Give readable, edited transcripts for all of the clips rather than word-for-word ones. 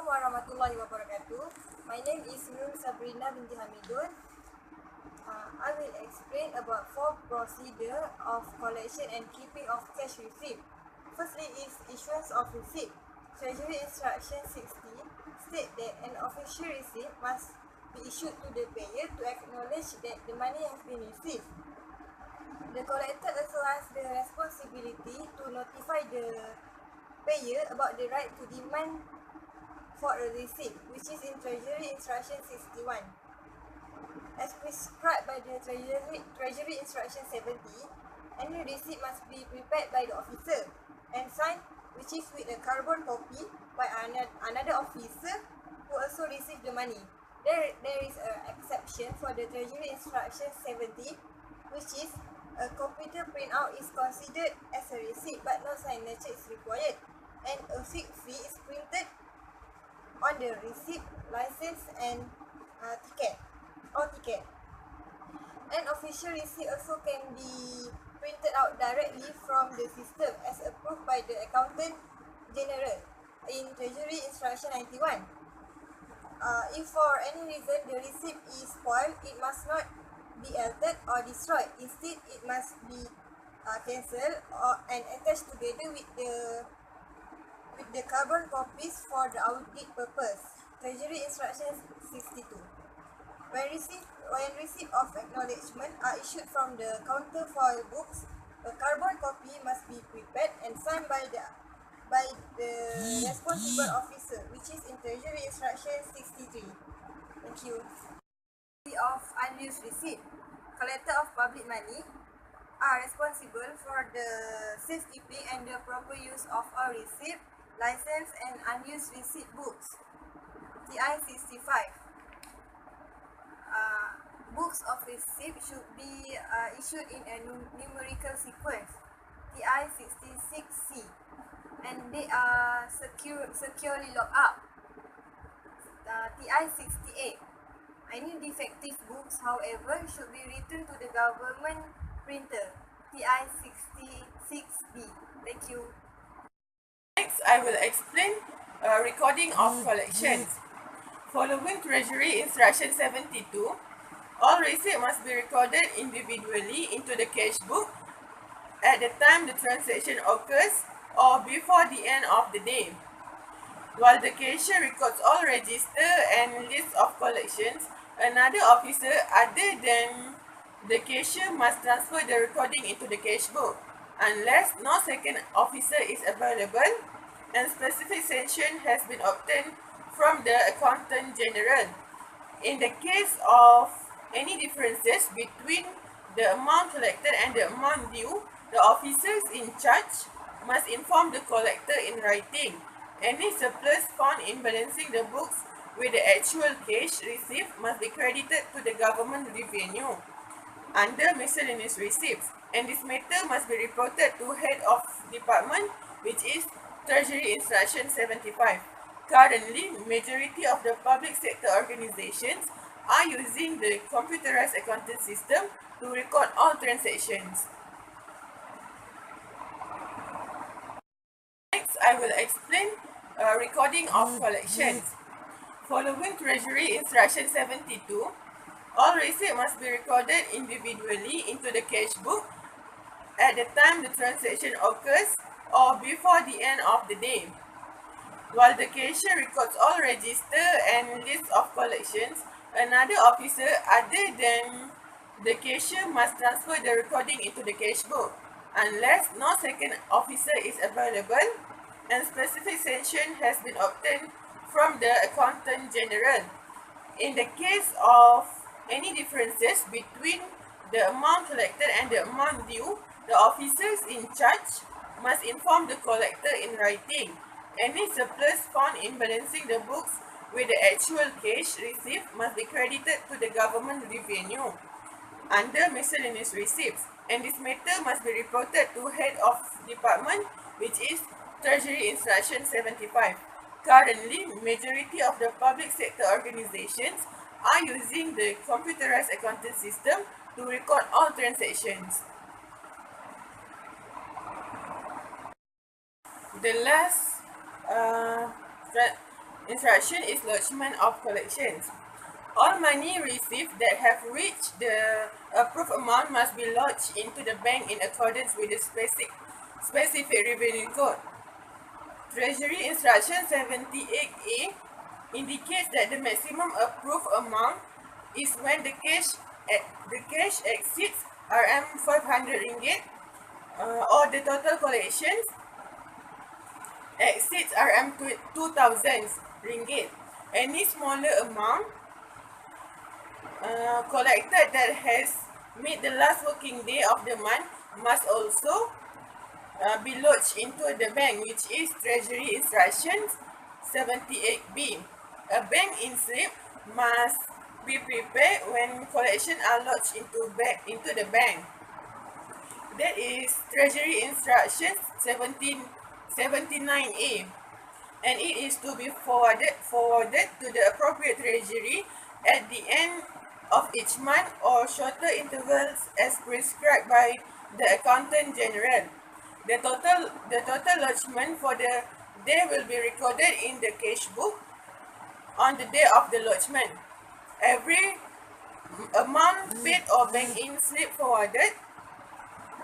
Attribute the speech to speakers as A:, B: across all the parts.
A: warahmatullahi wabarakatuh. My name is Nur Sabrina binti Hamidun. I will explain about 4 procedure of collection and keeping of cash receipt. Firstly is issuance of receipt. Treasury Instruction 60 state that an official receipt must be issued to the payer to acknowledge that the money has been received. The collector also has the responsibility to notify the payer about the right to demand for a receipt, which is in Treasury Instruction 61. As prescribed by the Treasury Instruction 70, any receipt must be prepared by the officer and signed, which is with a carbon copy by another officer who also received the money. There is an exception for the Treasury Instruction 70, which is a computer printout is considered as a receipt but no signature is required, and a fixed fee is printed on the receipt, license and ticket. An official receipt also can be printed out directly from the system as approved by the Accountant General in Treasury Instruction 91. If for any reason the receipt is spoiled, it must not be altered or destroyed. Instead, it must be cancelled and attached together with the carbon copies for the audit purpose. Treasury Instruction 62. When receipt of acknowledgement are issued from the counterfoil books, a carbon copy must be prepared and signed by the responsible officer, which is in Treasury Instruction 63. Thank you. Of unused receipt. Collector of public money are responsible for the safekeeping and the proper use of all receipt, license and unused receipt books. TI 65. Books of receipt should be issued in a numerical sequence. TI 66C, and they are securely locked up. TI 68. Any defective books, however, should be returned to the government printer. TI 66B. Thank you.
B: Next, I will explain recording of collections. Following Treasury Instruction 72, all receipts must be recorded individually into the cash book at the time the transaction occurs or before the end of the day. While the cashier records all register and list of collections, another officer other than the cashier must transfer the recording into the cash book unless no second officer is available and specific sanction has been obtained from the Accountant General. In the case of any differences between the amount collected and the amount due, the officers in charge must inform the collector in writing. Any surplus found in balancing the books with the actual cash received must be credited to the government revenue under miscellaneous receipts, and this matter must be reported to head of department, which is Treasury Instruction 75. Currently, majority of the public sector organizations are using the computerized accounting system to record all transactions. Next, I will explain recording of collections. Following Treasury Instruction 72, all receipts must be recorded individually into the cash book at the time the transaction occurs or before the end of the day. While the cashier records all register and list of collections, another officer other than the cashier must transfer the recording into the cash book unless no second officer is available and specific sanction has been obtained from the Accountant General. In the case of any differences between the amount collected and the amount due, the officers in charge must inform the collector in writing. Any surplus found in balancing the books with the actual cash received must be credited to the government revenue under miscellaneous receipts, and this matter must be reported to head of department, which is Treasury Instruction 75. Currently, majority of the public sector organizations are using the computerized accounting system to record all transactions. The last instruction is lodgement of collections. All money received that have reached the approved amount must be lodged into the bank in accordance with the specific revenue code. Treasury Instruction 78A indicates that the maximum approved amount is when the cash exceeds Rm 500 ringgit or the total collections exceeds Rm 2000 ringgit. Any smaller amount collected that has made the last working day of the month must also be lodged into the bank, which is Treasury Instructions 78B. A bank in slip must be prepared when collection are lodged into the bank. That is Treasury Instructions 79A, and it is to be forwarded to the appropriate treasury at the end of each month or shorter intervals as prescribed by the Accountant General. The total lodgement for the day will be recorded in the cash book on the day of the lodgement. Every amount paid or bank-in slip forwarded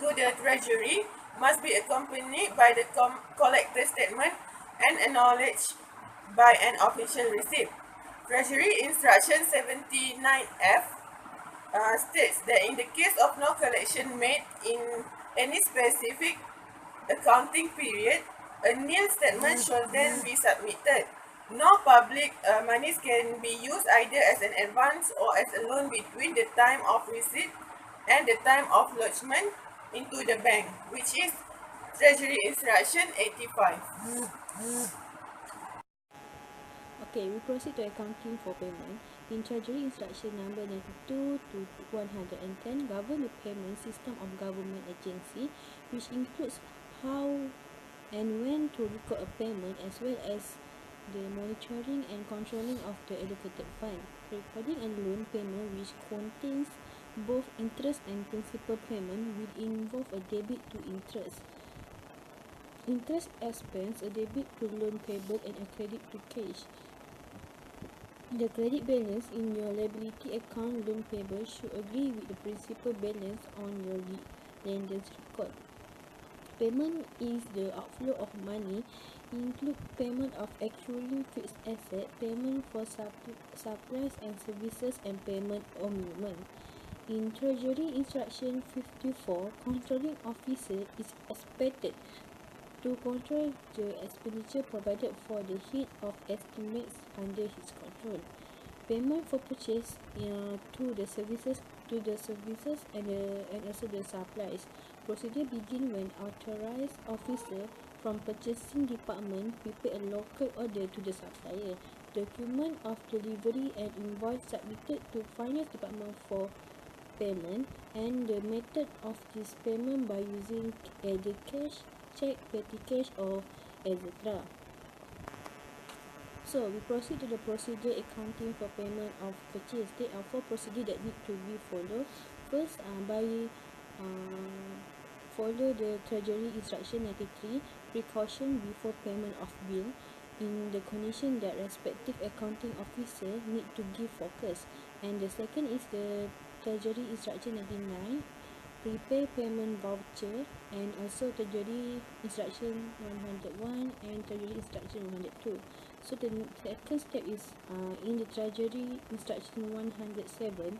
B: to the treasury must be accompanied by the collector statement and acknowledged by an official receipt. Treasury Instruction 79F states that in the case of no collection made in any specific accounting period, a nil statement shall then be submitted. No public monies can be used either as an advance or as a loan between the time of receipt and the time of lodgement into the bank, which is Treasury Instruction 85.
C: Okay, we proceed to accounting for payment. In Treasury Instruction number 92 to 110, govern the payment system of government agency, which includes how and when to record a payment as well as the monitoring and controlling of the allocated fund. Recording a loan payment which contains both interest and principal payment will involve a debit to interest. Interest expense, a debit to loan payable and a credit to cash. The credit balance in your liability account loan payable should agree with the principal balance on your lender's record. Payment is the outflow of money, include payment of accruing fixed asset, payment for supplies and services, and payment on movement. In Treasury Instruction 54, controlling officer is expected to control the expenditure provided for the head of estimates under his control. Payment for purchase to the services and also the supplies. Procedure begin when authorized officer from purchasing department prepare a local order to the supplier. Document of delivery and invoice submitted to finance department for payment, and the method of this payment by using either cash, check, petty cash, or etc. So we proceed to the procedure accounting for payment of purchase. There are 4 procedures that need to be followed. First, follow the Treasury Instruction 93, precaution before payment of bill, in the condition that respective accounting officer need to give focus. And the second is the Treasury Instruction 99, prepare payment voucher, and also Treasury Instruction 101 and Treasury Instruction 102. So the second step is in the Treasury Instruction 107,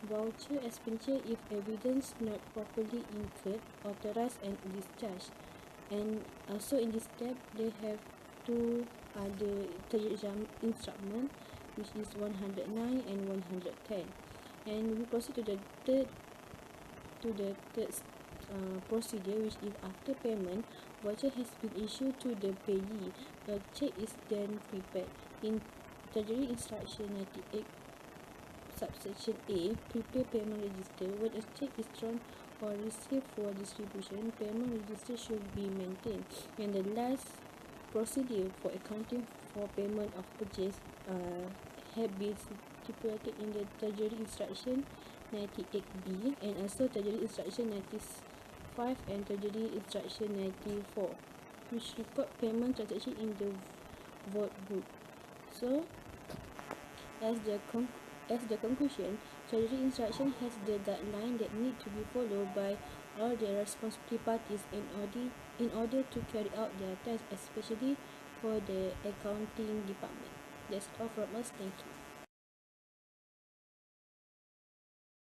C: voucher expenditure if evidence not properly incurred, authorized, and discharged. And also in this step, they have 2 other Treasury instrument, which is 109 and 110. And we proceed to the third procedure, which is after payment, voucher has been issued to the payee. A check is then prepared. In Treasury Instruction 98, subsection A, prepare payment register. When a check is drawn or received for distribution, payment register should be maintained. And the last procedure for accounting for payment of purchase have been stipulated in the Treasury Instruction 98B and also Treasury Instruction 95 and Treasury Instruction 94, which record payment transaction in the vote good. So, as the conclusion, Treasury instruction has the guideline that need to be followed by all the responsible parties in order to carry out their tasks, especially for the accounting department. That's all from us. Thank you.